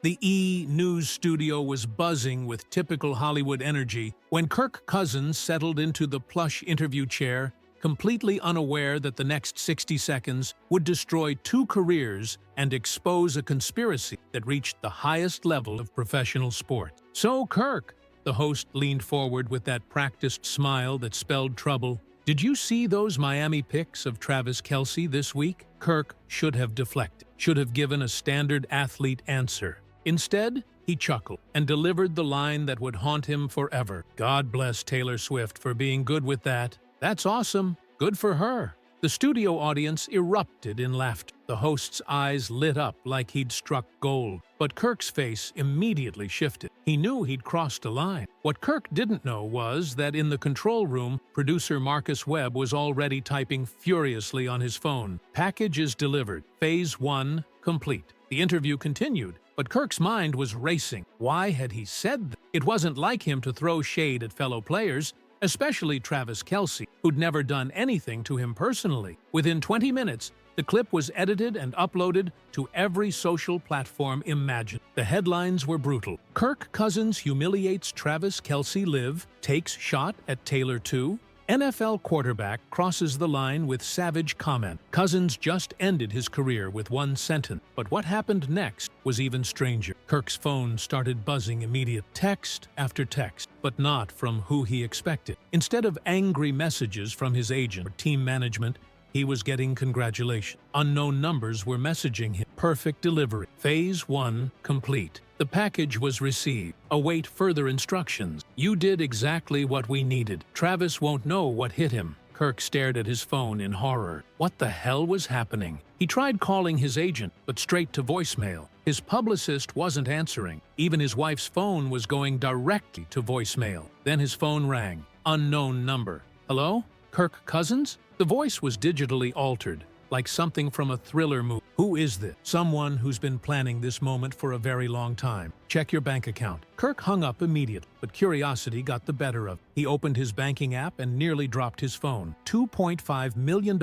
The E! News studio was buzzing with typical Hollywood energy when Kirk Cousins settled into the plush interview chair, completely unaware that the next 60 seconds would destroy two careers and expose a conspiracy that reached the highest level of professional sport. "So, Kirk," the host leaned forward with that practiced smile that spelled trouble, "did you see those Miami pics of Travis Kelce this week?" Kirk should have deflected, should have given a standard athlete answer. Instead, he chuckled and delivered the line that would haunt him forever. "God bless Taylor Swift for being good with that. That's awesome. Good for her." The studio audience erupted in laughter. The host's eyes lit up like he'd struck gold. But Kirk's face immediately shifted. He knew he'd crossed a line. What Kirk didn't know was that in the control room, producer Marcus Webb was already typing furiously on his phone. "Package is delivered. Phase 1 complete." The interview continued, but Kirk's mind was racing. Why had he said that? It wasn't like him to throw shade at fellow players, especially Travis Kelce, who'd never done anything to him personally. Within 20 minutes, the clip was edited and uploaded to every social platform imagined. The headlines were brutal. "Kirk Cousins humiliates Travis Kelce live, takes shot at Taylor too." NFL quarterback crosses the line with savage comment. Cousins just ended his career with one sentence. But what happened next was even stranger. Kirk's phone started buzzing immediate. Text after text, but not from who he expected. Instead of angry messages from his agent or team management, he was getting congratulations. Unknown numbers were messaging him. Perfect delivery. Phase 1 complete. The package was received. Await further instructions. You did exactly what we needed. Travis won't know what hit him. Kirk stared at his phone in horror. What the hell was happening? He tried calling his agent, but straight to voicemail. His publicist wasn't answering. Even his wife's phone was going directly to voicemail. Then his phone rang. Unknown number. "Hello? Kirk Cousins?" The voice was digitally altered, like something from a thriller movie. "Who is this?" "Someone who's been planning this moment for a very long time. Check your bank account." Kirk hung up immediately, but curiosity got the better of him. He opened his banking app and nearly dropped his phone. $2.5 million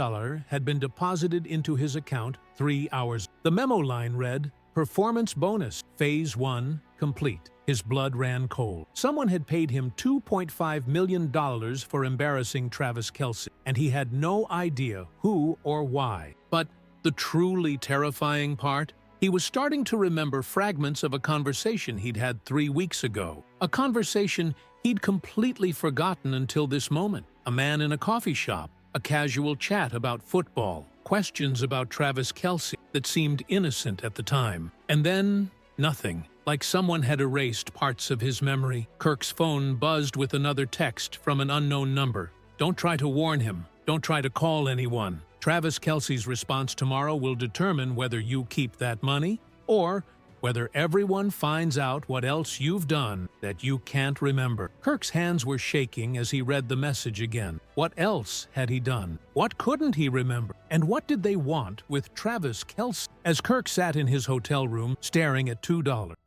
had been deposited into his account 3 hours. The memo line read, "Performance bonus, Phase 1 complete." His blood ran cold. Someone had paid him $2.5 million for embarrassing Travis Kelce, and he had no idea who or why. But the truly terrifying part? He was starting to remember fragments of a conversation he'd had 3 weeks ago. A conversation he'd completely forgotten until this moment. A man in a coffee shop, a casual chat about football, questions about Travis Kelce that seemed innocent at the time. And then, nothing. Like someone had erased parts of his memory. Kirk's phone buzzed with another text from an unknown number. "Don't try to warn him. Don't try to call anyone. Travis Kelce's response tomorrow will determine whether you keep that money or whether everyone finds out what else you've done that you can't remember." Kirk's hands were shaking as he read the message again. What else had he done? What couldn't he remember? And what did they want with Travis Kelce? As Kirk sat in his hotel room, staring at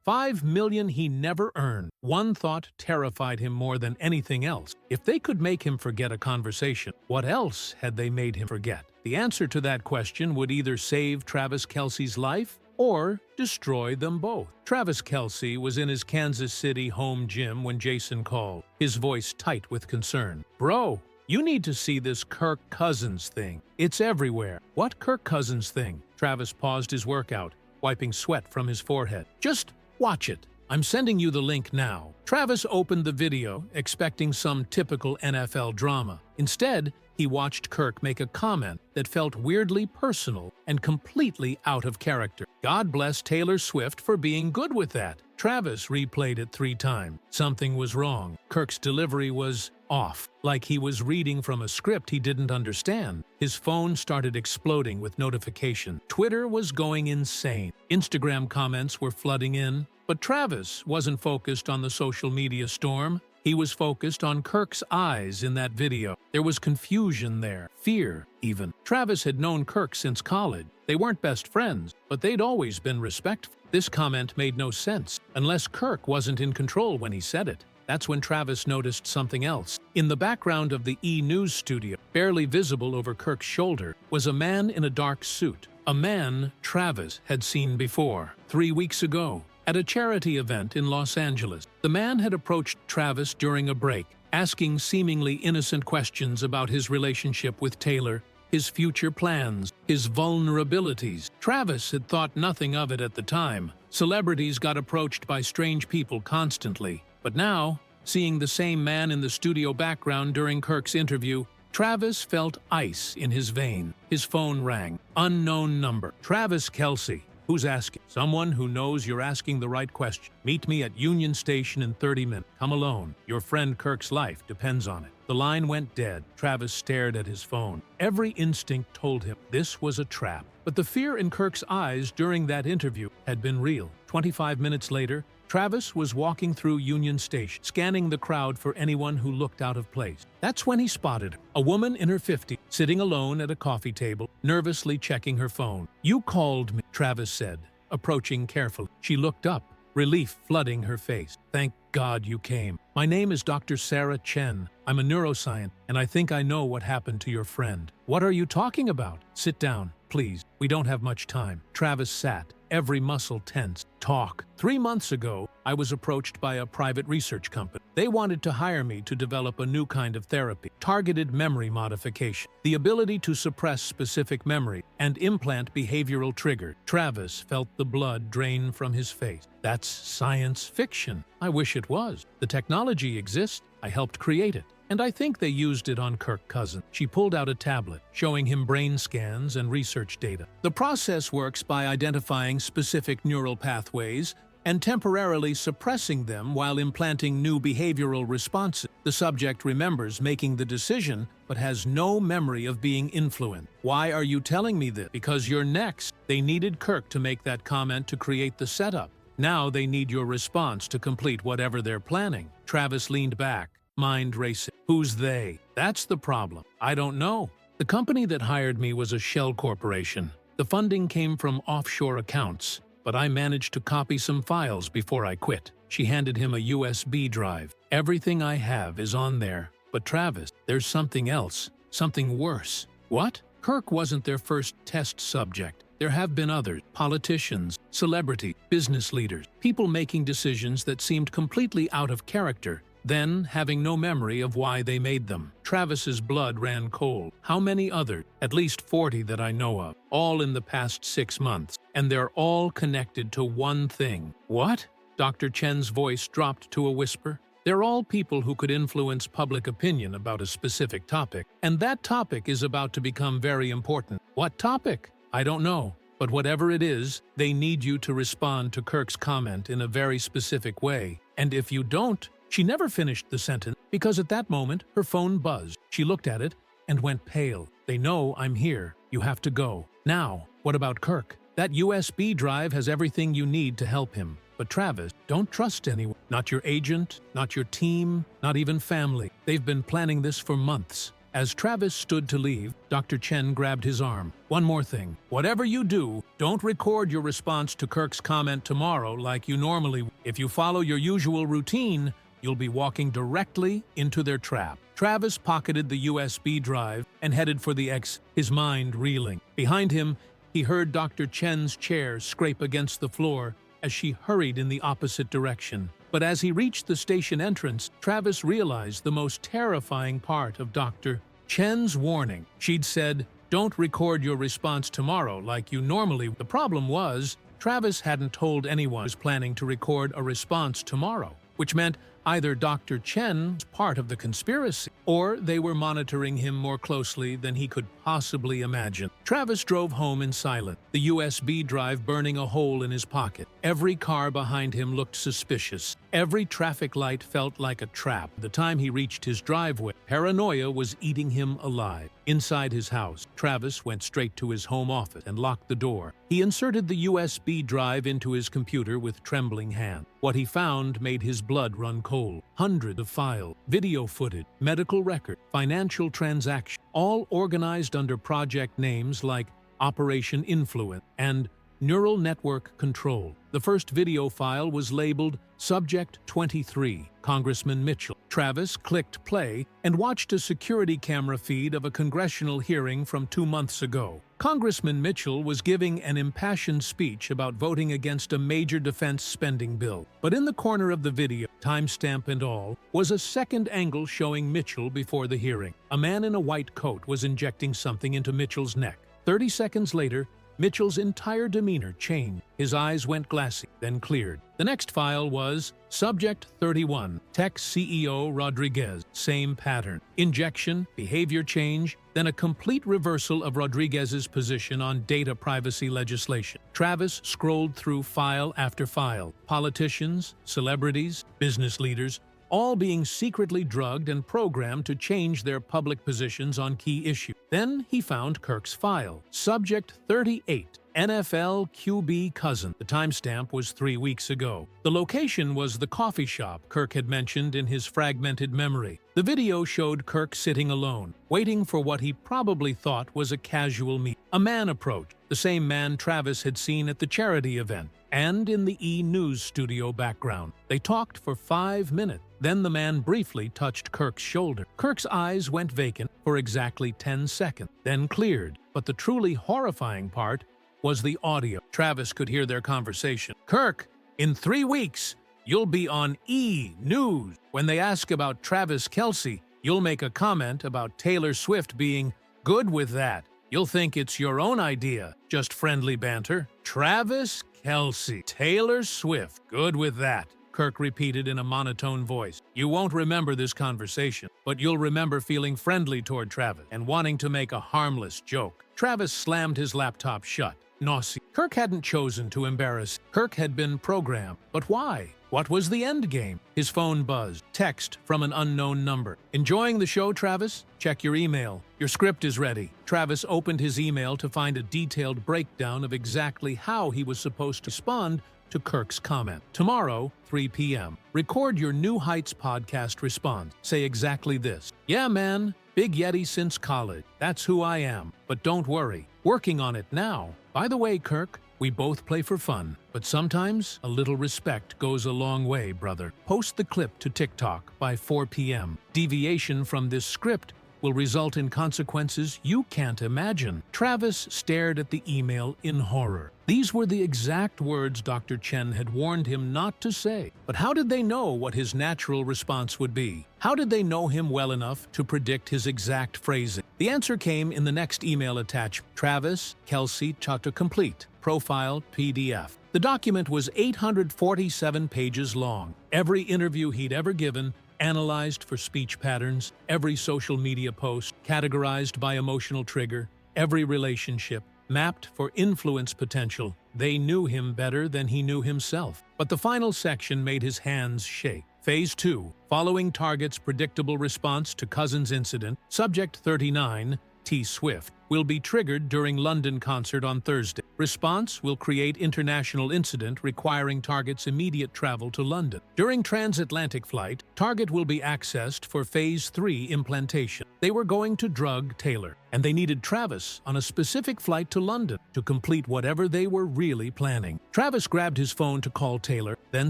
$5 million he never earned, one thought terrified him more than anything else. If they could make him forget a conversation, what else had they made him forget? The answer to that question would either save Travis Kelce's life or destroy them both. Travis Kelce was in his Kansas City home gym when Jason called, his voice tight with concern. "Bro, you need to see this Kirk Cousins thing. It's everywhere." "What Kirk Cousins thing?" Travis paused his workout, wiping sweat from his forehead. "Just watch it. I'm sending you the link now." Travis opened the video, expecting some typical NFL drama. Instead, he watched Kirk make a comment that felt weirdly personal and completely out of character. "God bless Taylor Swift for being good with that." Travis replayed it 3 times. Something was wrong. Kirk's delivery was off, like he was reading from a script he didn't understand. His phone started exploding with notifications. Twitter was going insane. Instagram comments were flooding in. But Travis wasn't focused on the social media storm. He was focused on Kirk's eyes in that video. There was confusion there, fear even. Travis had known Kirk since college. They weren't best friends, but they'd always been respectful. This comment made no sense, unless Kirk wasn't in control when he said it. That's when Travis noticed something else. In the background of the E! News studio, barely visible over Kirk's shoulder, was a man in a dark suit. A man Travis had seen before, 3 weeks ago. At a charity event in Los Angeles, the man had approached Travis during a break, asking seemingly innocent questions about his relationship with Taylor, his future plans, his vulnerabilities. Travis had thought nothing of it at the time. Celebrities got approached by strange people constantly. But now, seeing the same man in the studio background during Kirk's interview, Travis felt ice in his vein. His phone rang. Unknown number. Travis Kelce. Who's asking? Someone who knows you're asking the right question. Meet me at Union Station in 30 minutes. Come alone. Your friend Kirk's life depends on it. The line went dead. Travis stared at his phone. Every instinct told him this was a trap. But the fear in Kirk's eyes during that interview had been real. 25 minutes later, Travis was walking through Union Station, scanning the crowd for anyone who looked out of place. That's when he spotted her, a woman in her 50s, sitting alone at a coffee table, nervously checking her phone. "You called me," Travis said, approaching carefully. She looked up, relief flooding her face. "Thank God you came. My name is Dr. Sarah Chen. I'm a neuroscientist, and I think I know what happened to your friend." "What are you talking about?" "Sit down, please. We don't have much time." Travis sat, every muscle tense. "Talk. 3 months ago, I was approached by a private research company. They wanted to hire me to develop a new kind of therapy, targeted memory modification, the ability to suppress specific memory and implant behavioral trigger." Travis felt the blood drain from his face. "That's science fiction." "I wish it was. The technology exists. I helped create it. And I think they used it on Kirk Cousin." She pulled out a tablet, showing him brain scans and research data. "The process works by identifying specific neural pathways and temporarily suppressing them while implanting new behavioral responses. The subject remembers making the decision, but has no memory of being influenced." "Why are you telling me this?" "Because you're next." They needed Kirk to make that comment to create the setup. Now they need your response to complete whatever they're planning. Travis leaned back, mind racing. "Who's they?" "That's the problem. I don't know. The company that hired me was a shell corporation. The funding came from offshore accounts, but I managed to copy some files before I quit." She handed him a USB drive. "Everything I have is on there. But Travis, there's something else. Something worse." "What?" Kirk wasn't their first test subject. There have been others: politicians, celebrities, business leaders, people making decisions that seemed completely out of character, then having no memory of why they made them. Travis's blood ran cold. "How many others?" "At least 40 that I know of, all in the past 6 months. And they're all connected to one thing." "What?" Dr. Chen's voice dropped to a whisper. "They're all people who could influence public opinion about a specific topic. And that topic is about to become very important." "What topic?" "I don't know. But whatever it is, they need you to respond to Kirk's comment in a very specific way. And if you don't..." She never finished the sentence because at that moment her phone buzzed. She looked at it and went pale. "They know I'm here. You have to go. Now, what about Kirk? That USB drive has everything you need to help him. But Travis, don't trust anyone. Not your agent, not your team, not even family. They've been planning this for months." As Travis stood to leave, Dr. Chen grabbed his arm. "One more thing. Whatever you do, don't record your response to Kirk's comment tomorrow like you normally would. If you follow your usual routine, you'll be walking directly into their trap." Travis pocketed the USB drive and headed for the exit, his mind reeling. Behind him, he heard Dr. Chen's chair scrape against the floor as she hurried in the opposite direction. But as he reached the station entrance, Travis realized the most terrifying part of Dr. Chen's warning. She'd said, "Don't record your response tomorrow like you normally." The problem was, Travis hadn't told anyone he was planning to record a response tomorrow, which meant either Dr. Chen was part of the conspiracy, or they were monitoring him more closely than he could possibly imagine. Travis drove home in silence, the USB drive burning a hole in his pocket. Every car behind him looked suspicious. Every traffic light felt like a trap. By the time he reached his driveway, paranoia was eating him alive. Inside his house, Travis went straight to his home office and locked the door. He inserted the USB drive into his computer with trembling hands. What he found made his blood run cold. Hundreds of files, video footage, medical records, financial transactions, all organized under project names like Operation Influence and Neural Network Control. The first video file was labeled Subject 23, Congressman Mitchell. Travis clicked play and watched a security camera feed of a congressional hearing from 2 months ago. Congressman Mitchell was giving an impassioned speech about voting against a major defense spending bill. But in the corner of the video, timestamp and all, was a second angle showing Mitchell before the hearing. A man in a white coat was injecting something into Mitchell's neck. 30 seconds later, Mitchell's entire demeanor changed. His eyes went glassy, then cleared. The next file was Subject 31, Tech CEO Rodriguez, same pattern. Injection, behavior change, then a complete reversal of Rodriguez's position on data privacy legislation. Travis scrolled through file after file. Politicians, celebrities, business leaders, all being secretly drugged and programmed to change their public positions on key issues. Then he found Kirk's file, Subject 38, NFL QB cousin. The timestamp was 3 weeks ago. The location was the coffee shop Kirk had mentioned in his fragmented memory. The video showed Kirk sitting alone, waiting for what he probably thought was a casual meet. A man approached, the same man Travis had seen at the charity event, and in the E! News studio background. They talked for 5 minutes. Then the man briefly touched Kirk's shoulder. Kirk's eyes went vacant for exactly 10 seconds, then cleared. But the truly horrifying part was the audio. Travis could hear their conversation. "Kirk, in 3 weeks, you'll be on E! News. When they ask about Travis Kelce, you'll make a comment about Taylor Swift being good with that. You'll think it's your own idea. Just friendly banter. Travis Kelce, Taylor Swift, good with that," Kirk repeated in a monotone voice. "You won't remember this conversation, but you'll remember feeling friendly toward Travis and wanting to make a harmless joke." Travis slammed his laptop shut. Naughty. Kirk hadn't chosen to embarrass. Kirk had been programmed. But why? What was the end game? His phone buzzed. Text from an unknown number. "Enjoying the show, Travis? Check your email. Your script is ready." Travis opened his email to find a detailed breakdown of exactly how he was supposed to respond to Kirk's comment. "Tomorrow, 3 p.m. Record your New Heights podcast response. Say exactly this. Yeah, man. Big Yeti since college. That's who I am. But don't worry. Working on it now. By the way, Kirk, we both play for fun. But sometimes a little respect goes a long way, brother." Post the clip to TikTok by 4 p.m. Deviation from this script will result in consequences you can't imagine. Travis stared at the email in horror. These were the exact words Dr. Chen had warned him not to say. But how did they know what his natural response would be? How did they know him well enough to predict his exact phrasing? The answer came in the next email attachment. Travis, Kelce, Chata Complete. Profile PDF. The document was 847 pages long. Every interview he'd ever given, analyzed for speech patterns, every social media post, categorized by emotional trigger, every relationship, mapped for influence potential. They knew him better than he knew himself. But the final section made his hands shake. Phase 2. Following target's predictable response to Cousin's incident, Subject 39, T. Swift, will be triggered during London concert on Thursday. Response will create international incident requiring target's immediate travel to London. During transatlantic flight, target will be accessed for Phase 3 implantation. They were going to drug Taylor, and they needed Travis on a specific flight to London to complete whatever they were really planning. Travis grabbed his phone to call Taylor, then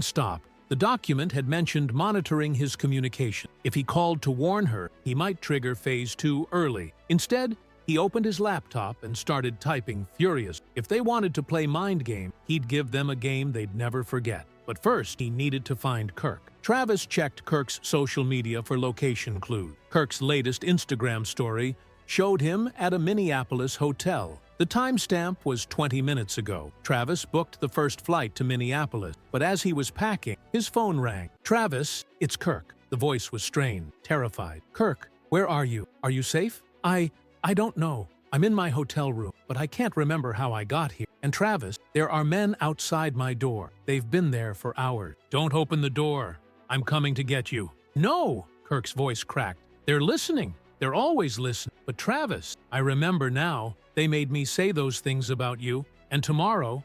stopped. The document had mentioned monitoring his communication. If he called to warn her, he might trigger Phase 2 early. Instead, he opened his laptop and started typing furious. If they wanted to play mind game, he'd give them a game they'd never forget. But first, he needed to find Kirk. Travis checked Kirk's social media for location clues. Kirk's latest Instagram story showed him at a Minneapolis hotel. The timestamp was 20 minutes ago. Travis booked the first flight to Minneapolis, but as he was packing, his phone rang. "Travis, it's Kirk." The voice was strained, terrified. "Kirk, where are you? Are you safe?" I don't know. I'm in my hotel room, but I can't remember how I got here. And Travis, there are men outside my door. They've been there for hours. Don't open the door. I'm coming to get you." "No!" Kirk's voice cracked. "They're listening. They're always listening. But Travis, I remember now. They made me say those things about you. And tomorrow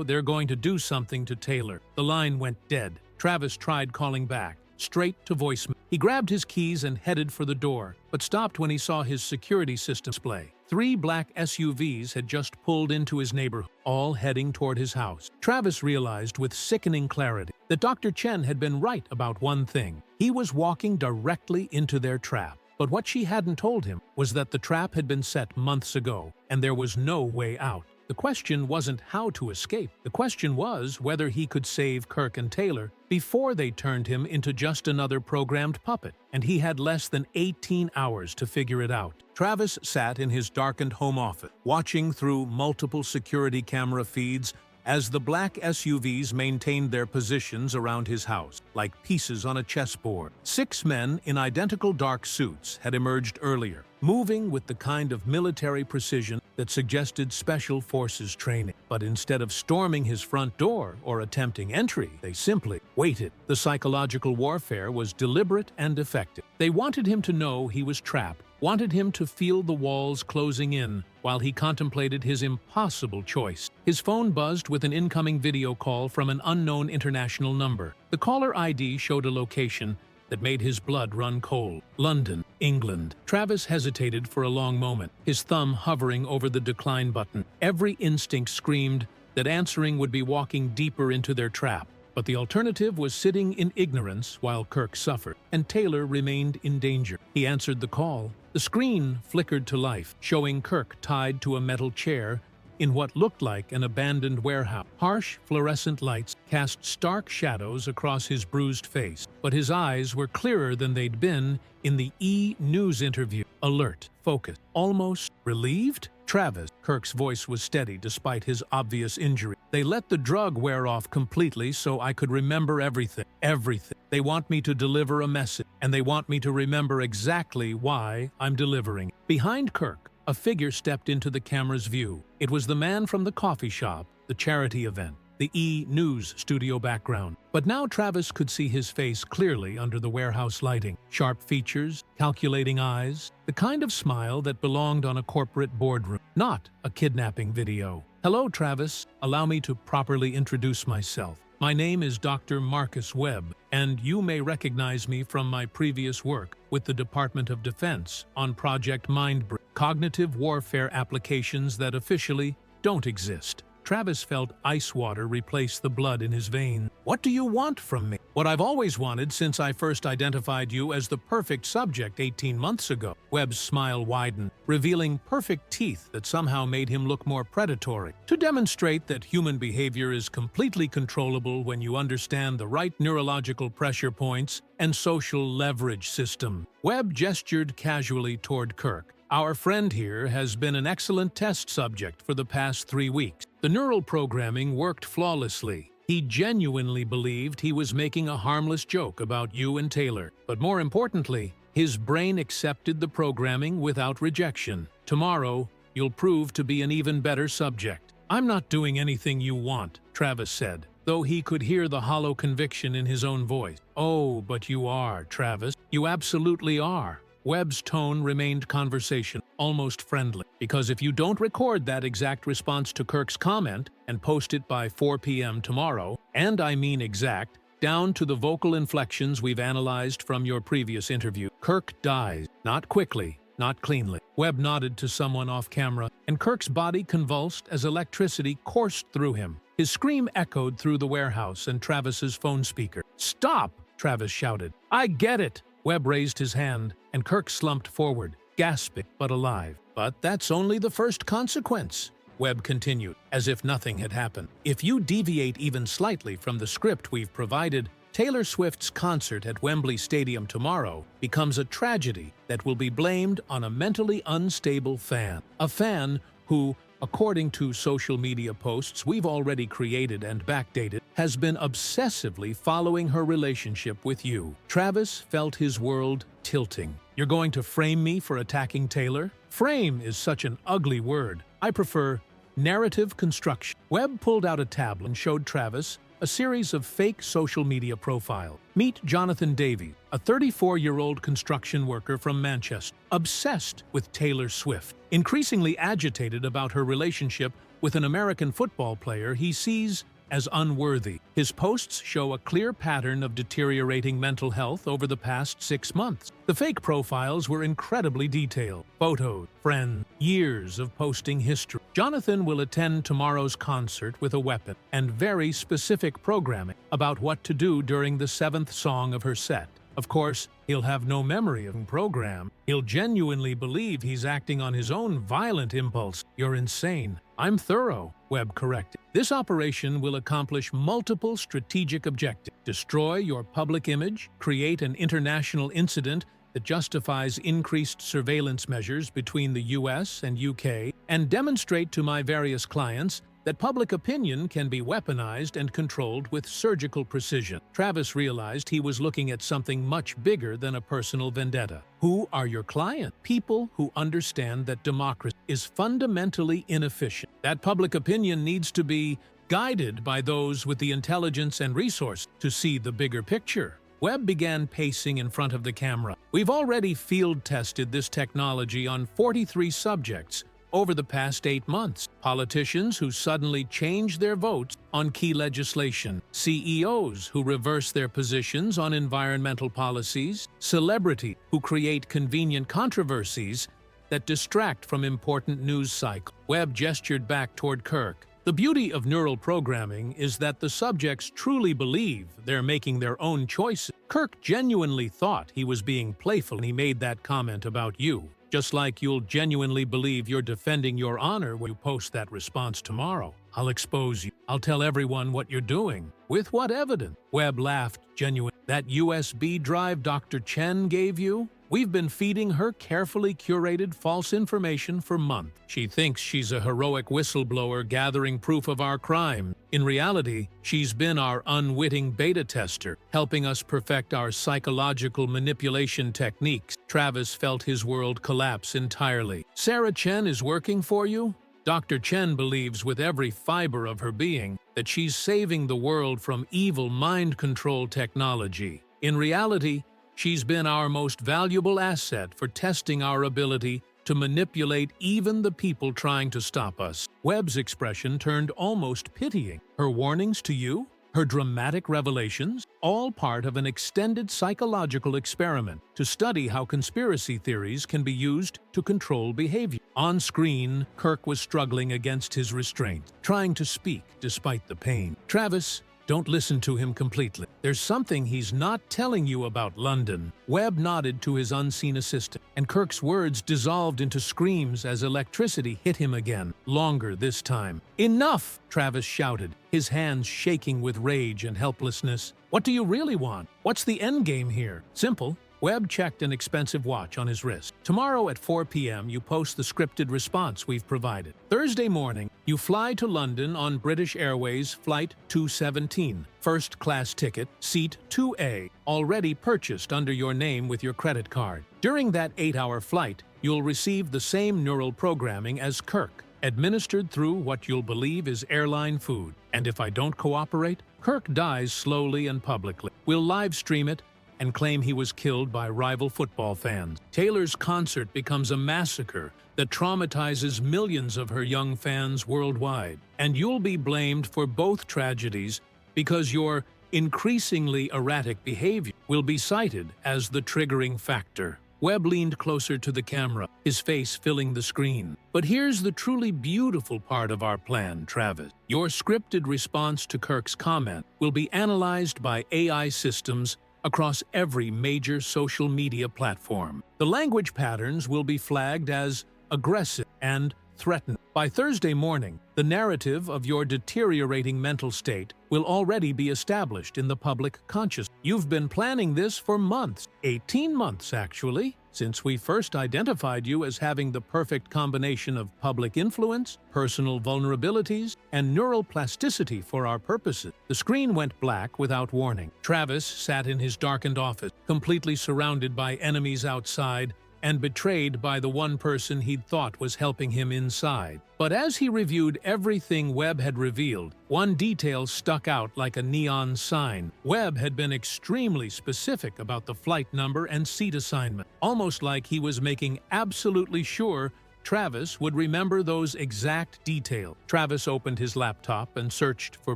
they're going to do something to Taylor." The line went dead. Travis tried calling back, straight to voicemail. He grabbed his keys and headed for the door, but stopped when he saw his security system display. 3 black SUVs had just pulled into his neighborhood, all heading toward his house. Travis realized with sickening clarity that Dr. Chen had been right about one thing. He was walking directly into their trap. But what she hadn't told him was that the trap had been set months ago, and there was no way out. The question wasn't how to escape. The question was whether he could save Kirk and Taylor before they turned him into just another programmed puppet, and he had less than 18 hours to figure it out. Travis sat in his darkened home office, watching through multiple security camera feeds as the black SUVs maintained their positions around his house, like pieces on a chessboard. 6 men in identical dark suits had emerged earlier, moving with the kind of military precision that suggested special forces training. But instead of storming his front door or attempting entry, they simply waited. The psychological warfare was deliberate and effective. They wanted him to know he was trapped, wanted him to feel the walls closing in while he contemplated his impossible choice. His phone buzzed with an incoming video call from an unknown international number. The caller ID showed a location that made his blood run cold. London, England. Travis hesitated for a long moment, his thumb hovering over the decline button. Every instinct screamed that answering would be walking deeper into their trap. But the alternative was sitting in ignorance while Kirk suffered, and Taylor remained in danger. He answered the call. The screen flickered to life, showing Kirk tied to a metal chair in what looked like an abandoned warehouse. Harsh fluorescent lights cast stark shadows across his bruised face, but his eyes were clearer than they'd been in the E! News interview. Alert, focused, almost relieved? Travis, Kirk's voice was steady despite his obvious injury. They let the drug wear off completely so I could remember everything. Everything. They want me to deliver a message, and they want me to remember exactly why I'm delivering. Behind Kirk, a figure stepped into the camera's view. It was the man from the coffee shop, the charity event, the E! News studio background. But now Travis could see his face clearly under the warehouse lighting. Sharp features, calculating eyes, the kind of smile that belonged on a corporate boardroom, not a kidnapping video. Hello, Travis. Allow me to properly introduce myself. My name is Dr. Marcus Webb, and you may recognize me from my previous work with the Department of Defense on Project Mindbreak, cognitive warfare applications that officially don't exist. Travis felt ice water replace the blood in his veins. What do you want from me? What I've always wanted since I first identified you as the perfect subject 18 months ago. Webb's smile widened, revealing perfect teeth that somehow made him look more predatory. To demonstrate that human behavior is completely controllable when you understand the right neurological pressure points and social leverage system. Webb gestured casually toward Kirk. Our friend here has been an excellent test subject for the past 3 weeks. The neural programming worked flawlessly. He genuinely believed he was making a harmless joke about you and Taylor. But more importantly, his brain accepted the programming without rejection. Tomorrow, you'll prove to be an even better subject. I'm not doing anything you want, Travis said, though he could hear the hollow conviction in his own voice. Oh, but you are, Travis. You absolutely are. Webb's tone remained conversational, almost friendly, because if you don't record that exact response to Kirk's comment and post it by 4 p.m. tomorrow, and I mean exact, down to the vocal inflections we've analyzed from your previous interview, Kirk dies. Not quickly, not cleanly. Webb nodded to someone off camera, and Kirk's body convulsed as electricity coursed through him. His scream echoed through the warehouse and Travis's phone speaker. "Stop!" Travis shouted. "I get it!" Webb raised his hand, and Kirk slumped forward, gasping but alive. "But that's only the first consequence," Webb continued, as if nothing had happened. "If you deviate even slightly from the script we've provided, Taylor Swift's concert at Wembley Stadium tomorrow becomes a tragedy that will be blamed on a mentally unstable fan. A fan who, according to social media posts we've already created and backdated, has been obsessively following her relationship with you." Travis felt his world tilting. "You're going to frame me for attacking Taylor? Frame is such an ugly word. I prefer narrative construction." Webb pulled out a tablet and showed Travis a series of fake social media profiles. Meet Jonathan Davies, a 34-year-old construction worker from Manchester, obsessed with Taylor Swift, increasingly agitated about her relationship with an American football player he sees as unworthy. His posts show a clear pattern of deteriorating mental health over the past 6 months. The fake profiles were incredibly detailed. Photos, friends, years of posting history. Jonathan will attend tomorrow's concert with a weapon and very specific programming about what to do during the 7th song of her set. Of course, he'll have no memory of the program. He'll genuinely believe he's acting on his own violent impulse. You're insane. I'm thorough, Webb corrected. This operation will accomplish multiple strategic objectives. Destroy your public image, create an international incident that justifies increased surveillance measures between the US and UK, and demonstrate to my various clients that public opinion can be weaponized and controlled with surgical precision. Travis realized he was looking at something much bigger than a personal vendetta. Who are your clients? People who understand that democracy is fundamentally inefficient. That public opinion needs to be guided by those with the intelligence and resources to see the bigger picture. Webb began pacing in front of the camera. We've already field-tested this technology on 43 subjects over the past 8 months. Politicians who suddenly change their votes on key legislation, CEOs who reverse their positions on environmental policies, celebrities who create convenient controversies that distract from important news cycles. Webb gestured back toward Kirk. The beauty of neural programming is that the subjects truly believe they're making their own choices. Kirk genuinely thought he was being playful when he made that comment about you. Just like you'll genuinely believe you're defending your honor when you post that response tomorrow. I'll expose you. I'll tell everyone what you're doing. With what evidence? Webb laughed genuinely. That USB drive Dr. Chen gave you? We've been feeding her carefully curated false information for months. She thinks she's a heroic whistleblower gathering proof of our crime. In reality, she's been our unwitting beta tester, helping us perfect our psychological manipulation techniques. Travis felt his world collapse entirely. Sarah Chen is working for you? Dr. Chen believes with every fiber of her being that she's saving the world from evil mind control technology. In reality, she's been our most valuable asset for testing our ability to manipulate even the people trying to stop us. Webb's expression turned almost pitying. Her warnings to you? Her dramatic revelations? All part of an extended psychological experiment to study how conspiracy theories can be used to control behavior. On screen, Kirk was struggling against his restraint, trying to speak despite the pain. Travis, don't listen to him completely. There's something he's not telling you about London. Webb nodded to his unseen assistant, and Kirk's words dissolved into screams as electricity hit him again, longer this time. Enough! Travis shouted, his hands shaking with rage and helplessness. What do you really want? What's the endgame here? Simple. Webb checked an expensive watch on his wrist. Tomorrow at 4 p.m. you post the scripted response we've provided. Thursday morning, you fly to London on British Airways Flight 217. First-class ticket, seat 2A, already purchased under your name with your credit card. During that 8-hour flight, you'll receive the same neural programming as Kirk, administered through what you'll believe is airline food. And if I don't cooperate, Kirk dies slowly and publicly. We'll live stream it and claim he was killed by rival football fans. Taylor's concert becomes a massacre that traumatizes millions of her young fans worldwide. And you'll be blamed for both tragedies because your increasingly erratic behavior will be cited as the triggering factor. Webb leaned closer to the camera, his face filling the screen. But here's the truly beautiful part of our plan, Travis. Your scripted response to Kirk's comment will be analyzed by AI systems across every major social media platform. The language patterns will be flagged as aggressive and threatened. By Thursday morning, the narrative of your deteriorating mental state will already be established in the public consciousness. You've been planning this for months, 18 months actually, since we first identified you as having the perfect combination of public influence, personal vulnerabilities, and neural plasticity for our purposes. The screen went black without warning. Travis sat in his darkened office, completely surrounded by enemies outside, and betrayed by the one person he'd thought was helping him inside. But as he reviewed everything Webb had revealed, one detail stuck out like a neon sign. Webb had been extremely specific about the flight number and seat assignment, almost like he was making absolutely sure Travis would remember those exact details. Travis opened his laptop and searched for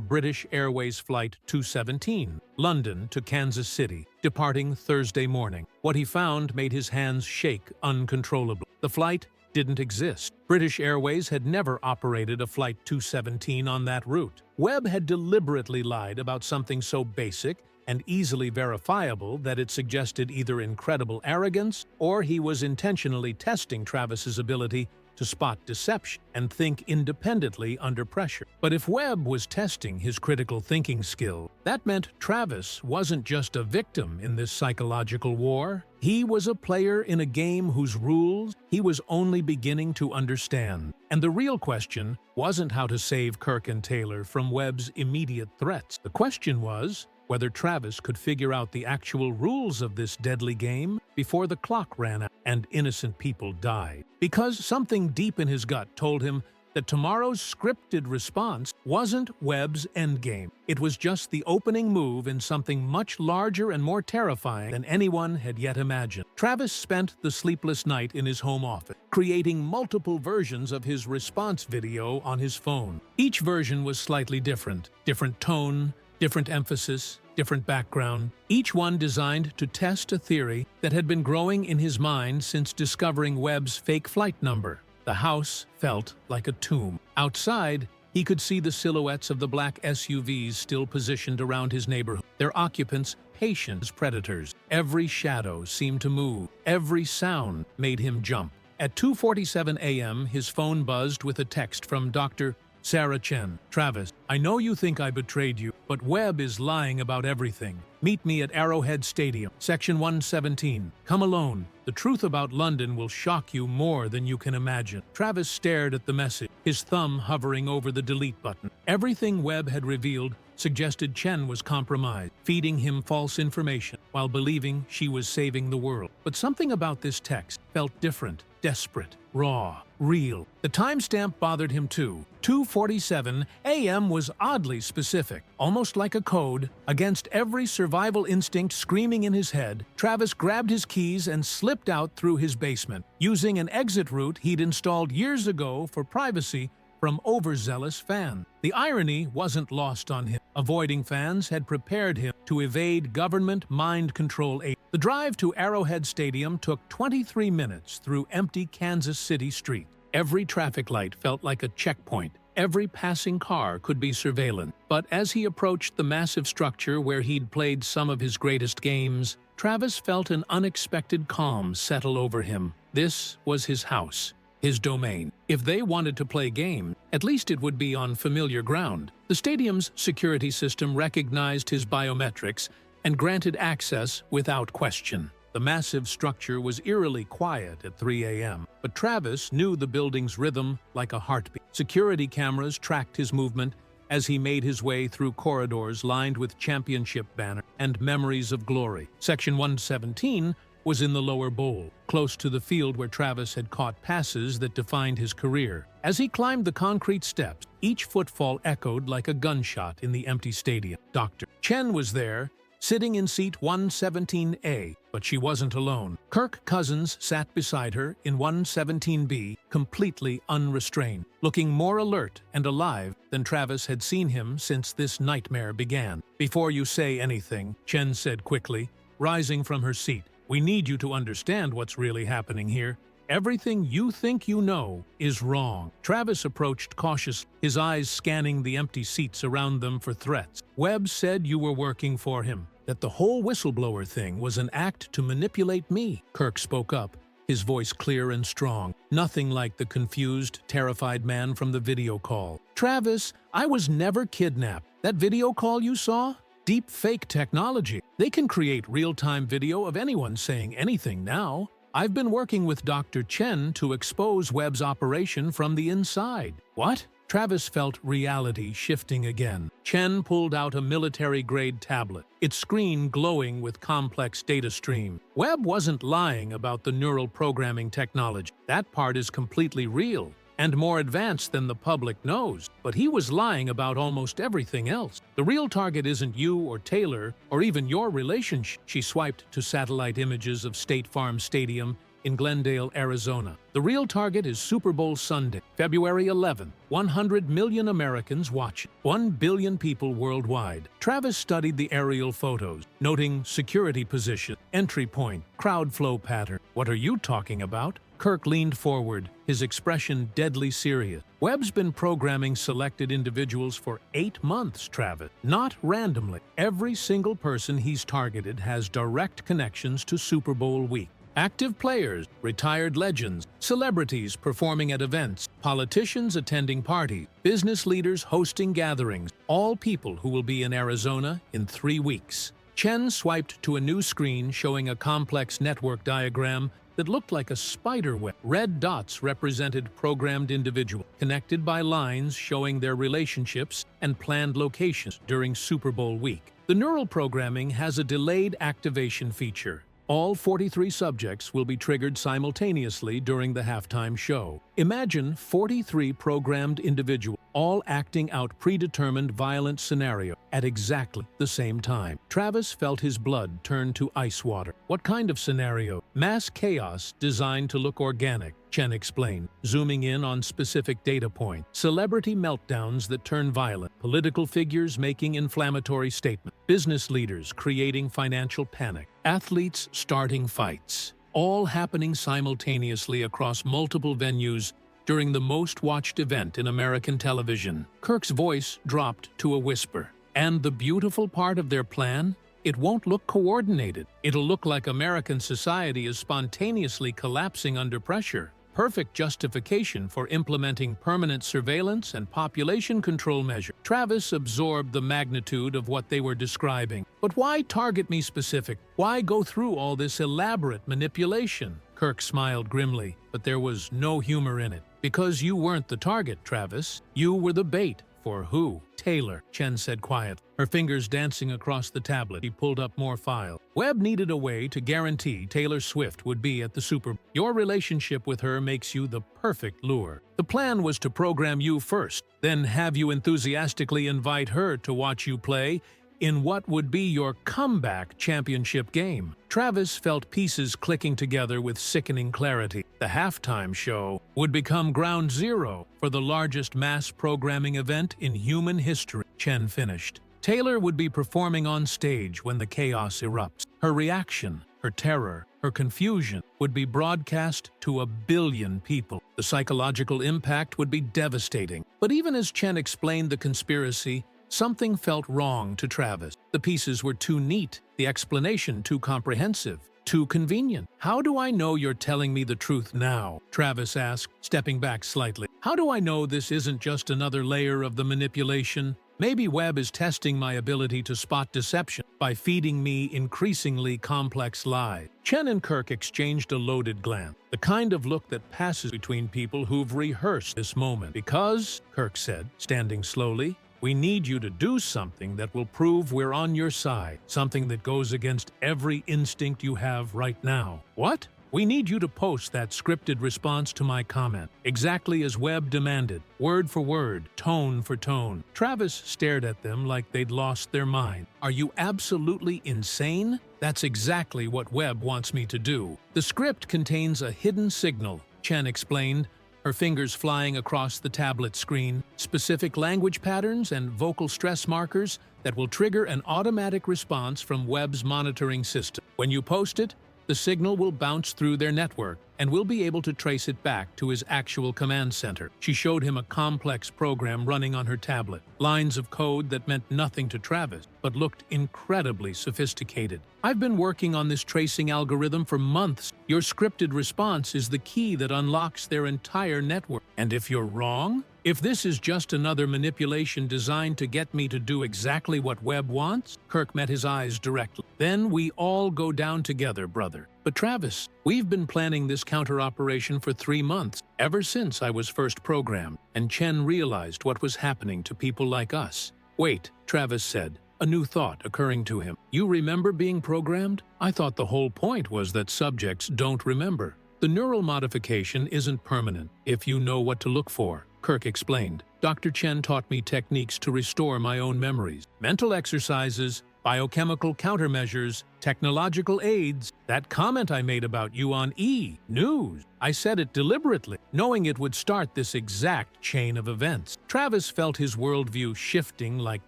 British Airways Flight 217, London to Kansas City, departing Thursday morning. What he found made his hands shake uncontrollably. The flight didn't exist. British Airways had never operated a Flight 217 on that route. Webb had deliberately lied about something so basic and easily verifiable that it suggested either incredible arrogance or he was intentionally testing Travis's ability to spot deception and think independently under pressure. But if Webb was testing his critical thinking skill, that meant Travis wasn't just a victim in this psychological war. He was a player in a game whose rules he was only beginning to understand. And the real question wasn't how to save Kirk and Taylor from Webb's immediate threats. The question was whether Travis could figure out the actual rules of this deadly game before the clock ran out and innocent people died. Because something deep in his gut told him that tomorrow's scripted response wasn't Webb's endgame. It was just the opening move in something much larger and more terrifying than anyone had yet imagined. Travis spent the sleepless night in his home office, creating multiple versions of his response video on his phone. Each version was slightly different tone, different emphasis, different background, each one designed to test a theory that had been growing in his mind since discovering Webb's fake flight number. The house felt like a tomb. Outside, he could see the silhouettes of the black SUVs still positioned around his neighborhood, their occupants patient as predators. Every shadow seemed to move. Every sound made him jump. At 2:47 a.m., his phone buzzed with a text from Dr. Sarah Chen. Travis, I know you think I betrayed you, but Webb is lying about everything. Meet me at Arrowhead Stadium, Section 117. Come alone. The truth about London will shock you more than you can imagine. Travis stared at the message, his thumb hovering over the delete button. Everything Webb had revealed suggested Chen was compromised, feeding him false information while believing she was saving the world. But something about this text felt different, desperate, raw, real. The timestamp bothered him too. 2:47 a.m. was oddly specific, almost like a code. Against every survival instinct screaming in his head, Travis grabbed his keys and slipped out through his basement, using an exit route he'd installed years ago for privacy from overzealous fans. The irony wasn't lost on him. Avoiding fans had prepared him to evade government mind control aid. The drive to Arrowhead Stadium took 23 minutes through empty Kansas City streets. Every traffic light felt like a checkpoint. Every passing car could be surveillance. But as he approached the massive structure where he'd played some of his greatest games, Travis felt an unexpected calm settle over him. This was his house, his domain. If they wanted to play games, at least it would be on familiar ground. The stadium's security system recognized his biometrics and granted access without question. The massive structure was eerily quiet at 3 a.m., but Travis knew the building's rhythm like a heartbeat. Security cameras tracked his movement as he made his way through corridors lined with championship banners and memories of glory. Section 117 was in the lower bowl, close to the field where Travis had caught passes that defined his career. As he climbed the concrete steps, each footfall echoed like a gunshot in the empty stadium. Dr. Chen was there, sitting in seat 117A, but she wasn't alone. Kirk Cousins sat beside her in 117B, completely unrestrained, looking more alert and alive than Travis had seen him since this nightmare began. "Before you say anything," Chen said quickly, rising from her seat, "we need you to understand what's really happening here. Everything you think you know is wrong." Travis approached cautiously, his eyes scanning the empty seats around them for threats. "Webb said you were working for him, that the whole whistleblower thing was an act to manipulate me." Kirk spoke up, his voice clear and strong, nothing like the confused, terrified man from the video call. "Travis, I was never kidnapped. That video call you saw? Deep fake technology. They can create real-time video of anyone saying anything now. I've been working with Dr. Chen to expose Webb's operation from the inside." "What?" Travis felt reality shifting again. Chen pulled out a military-grade tablet, its screen glowing with complex data stream. Webb wasn't lying about the neural programming technology. That part is completely real and more advanced than the public knows. But he was lying about almost everything else. The real target isn't you or Taylor or even your relationship. She swiped to satellite images of State Farm Stadium in Glendale, Arizona. The real target is Super Bowl Sunday, February 11th. 100 million Americans watching. 1 billion people worldwide. Travis studied the aerial photos, noting security position, entry point, crowd flow pattern. "What are you talking about?" Kirk leaned forward, his expression deadly serious. Webb's been programming selected individuals for 8 months, Travis. Not randomly. Every single person he's targeted has direct connections to Super Bowl week. Active players, retired legends, celebrities performing at events, politicians attending parties, business leaders hosting gatherings, all people who will be in Arizona in 3 weeks. Chen swiped to a new screen showing a complex network diagram that looked like a spider web. Red dots represented programmed individuals, connected by lines showing their relationships and planned locations during Super Bowl week. The neural programming has a delayed activation feature. All 43 subjects will be triggered simultaneously during the halftime show. Imagine 43 programmed individuals, all acting out predetermined violent scenario at exactly the same time. Travis felt his blood turn to ice water. What kind of scenario? Mass chaos designed to look organic, Chen explained, zooming in on specific data points. Celebrity meltdowns that turn violent, political figures making inflammatory statements, business leaders creating financial panic, athletes starting fights, all happening simultaneously across multiple venues during the most watched event in American television. Kirk's voice dropped to a whisper. And the beautiful part of their plan? It won't look coordinated. It'll look like American society is spontaneously collapsing under pressure. Perfect justification for implementing permanent surveillance and population control measures. Travis absorbed the magnitude of what they were describing. But why target me specific? Why go through all this elaborate manipulation? Kirk smiled grimly, but there was no humor in it. Because you weren't the target, Travis. You were the bait. For who? Taylor, Chen said quietly, her fingers dancing across the tablet. He pulled up more files. Webb needed a way to guarantee Taylor Swift would be at the Super Bowl. Your relationship with her makes you the perfect lure. The plan was to program you first, then have you enthusiastically invite her to watch you play in what would be your comeback championship game. Travis felt pieces clicking together with sickening clarity. The halftime show would become ground zero for the largest mass programming event in human history, Chen finished. Taylor would be performing on stage when the chaos erupts. Her reaction, her terror, her confusion would be broadcast to 1 billion people. The psychological impact would be devastating. But even as Chen explained the conspiracy, something felt wrong to Travis. The pieces were too neat, the explanation too comprehensive, too convenient. How do I know you're telling me the truth now? Travis asked, stepping back slightly. How do I know this isn't just another layer of the manipulation? Maybe Webb is testing my ability to spot deception by feeding me increasingly complex lies. Chen and Kirk exchanged a loaded glance, the kind of look that passes between people who've rehearsed this moment. Because, Kirk said, standing slowly, we need you to do something that will prove we're on your side, something that goes against every instinct you have right now. What? We need you to post that scripted response to my comment, exactly as Webb demanded, word for word, tone for tone. Travis stared at them like they'd lost their mind. Are you absolutely insane? That's exactly what Webb wants me to do. The script contains a hidden signal, Chen explained, her fingers flying across the tablet screen, specific language patterns and vocal stress markers that will trigger an automatic response from Webb's monitoring system. When you post it, the signal will bounce through their network, and we'll be able to trace it back to his actual command center. She showed him a complex program running on her tablet, lines of code that meant nothing to Travis, but looked incredibly sophisticated. I've been working on this tracing algorithm for months. Your scripted response is the key that unlocks their entire network. And if you're wrong? If this is just another manipulation designed to get me to do exactly what Webb wants? Kirk met his eyes directly. Then we all go down together, brother. But Travis, we've been planning this counter-operation for 3 months, ever since I was first programmed, and Chen realized what was happening to people like us. Wait, Travis said, a new thought occurring to him. You remember being programmed? I thought the whole point was that subjects don't remember. The neural modification isn't permanent if you know what to look for, Kirk explained. Dr. Chen taught me techniques to restore my own memories, mental exercises, biochemical countermeasures, technological aids. That comment I made about you on E! News. I said it deliberately, knowing it would start this exact chain of events. Travis felt his worldview shifting like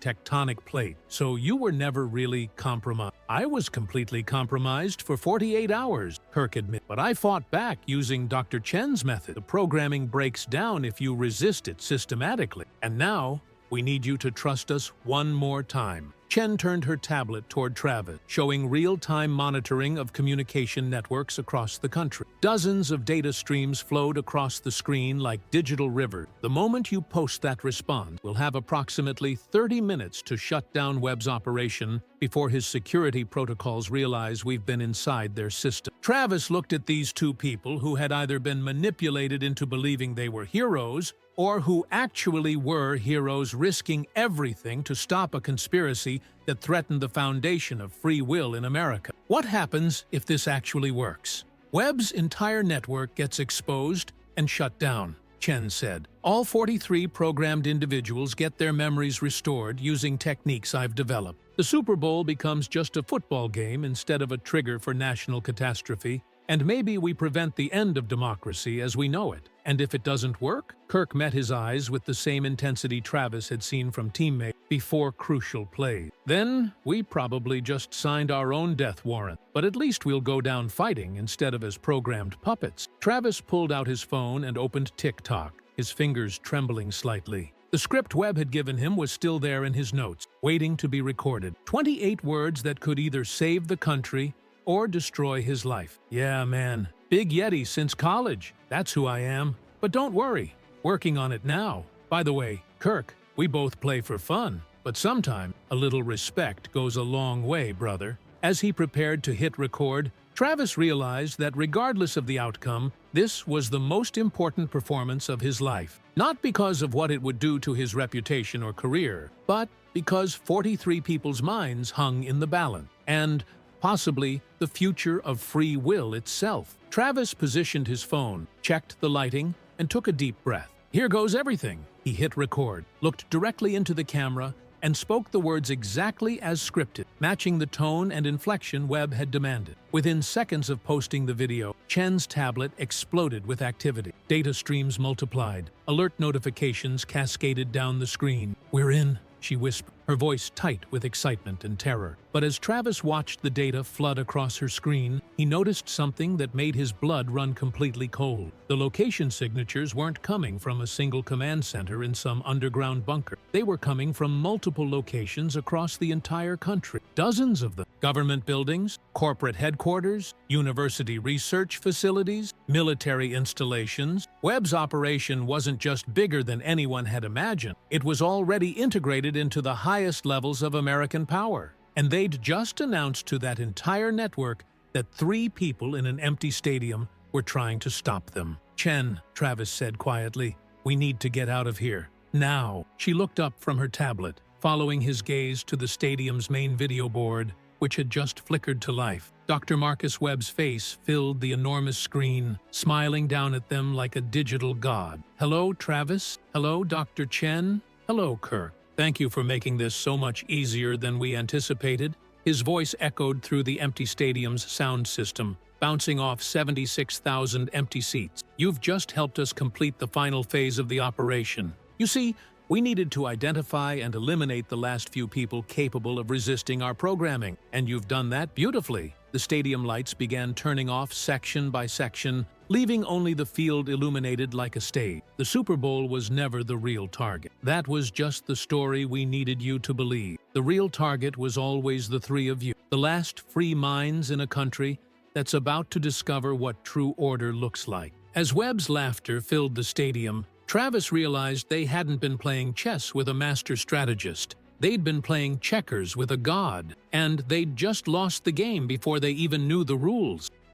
tectonic plate. So you were never really compromised. I was completely compromised for 48 hours, Kirk admitted. But I fought back using Dr. Chen's method. The programming breaks down if you resist it systematically. And now, we need you to trust us one more time. Chen turned her tablet toward Travis, showing real-time monitoring of communication networks across the country. Dozens of data streams flowed across the screen like digital rivers. The moment you post that response, we'll have approximately 30 minutes to shut down Webb's operation before his security protocols realize we've been inside their system. Travis looked at these two people who had either been manipulated into believing they were heroes or who actually were heroes risking everything to stop a conspiracy that threatened the foundation of free will in America. What happens if this actually works? Webb's entire network gets exposed and shut down, Chen said. All 43 programmed individuals get their memories restored using techniques I've developed. The Super Bowl becomes just a football game instead of a trigger for national catastrophe, and maybe we prevent the end of democracy as we know it. And if it doesn't work? Kirk met his eyes with the same intensity Travis had seen from teammates before crucial play. Then, we probably just signed our own death warrant. But at least we'll go down fighting instead of as programmed puppets. Travis pulled out his phone and opened TikTok, his fingers trembling slightly. The script Webb had given him was still there in his notes, waiting to be recorded. 28 words that could either save the country or destroy his life. Yeah, man. Big Yeti since college. That's who I am. But don't worry. Working on it now. By the way, Kirk, we both play for fun. But sometime, a little respect goes a long way, brother. As he prepared to hit record, Travis realized that regardless of the outcome, this was the most important performance of his life. Not because of what it would do to his reputation or career, but because 43 people's minds hung in the balance. And possibly the future of free will itself. Travis positioned his phone, checked the lighting, and took a deep breath. Here goes everything. He hit record, looked directly into the camera, and spoke the words exactly as scripted, matching the tone and inflection Webb had demanded. Within seconds of posting the video, Chen's tablet exploded with activity. Data streams multiplied. Alert notifications cascaded down the screen. "We're in," she whispered, her voice tight with excitement and terror. But as Travis watched the data flood across her screen, he noticed something that made his blood run completely cold. The location signatures weren't coming from a single command center in some underground bunker. They were coming from multiple locations across the entire country. Dozens of them. Government buildings, corporate headquarters, university research facilities, military installations. Webb's operation wasn't just bigger than anyone had imagined. It was already integrated into the highest levels of American power. And they'd just announced to that entire network that 3 people in an empty stadium were trying to stop them. "Chen," Travis said quietly, "we need to get out of here. Now." She looked up from her tablet, following his gaze to the stadium's main video board, which had just flickered to life. Dr. Marcus Webb's face filled the enormous screen, smiling down at them like a digital god. "Hello, Travis. Hello, Dr. Chen. Hello, Kirk. Thank you for making this so much easier than we anticipated." His voice echoed through the empty stadium's sound system, bouncing off 76,000 empty seats. "You've just helped us complete the final phase of the operation. You see, we needed to identify and eliminate the last few people capable of resisting our programming, and you've done that beautifully." The stadium lights began turning off section by section, leaving only the field illuminated like a stage. The Super Bowl was never the real target. That was just the story we needed you to believe. The real target was always the 3 of you, the last free minds in a country that's about to discover what true order looks like. As Webb's laughter filled the stadium, Travis realized they hadn't been playing chess with a master strategist. They'd been playing checkers with a god, and they'd just lost the game before they even knew the rules.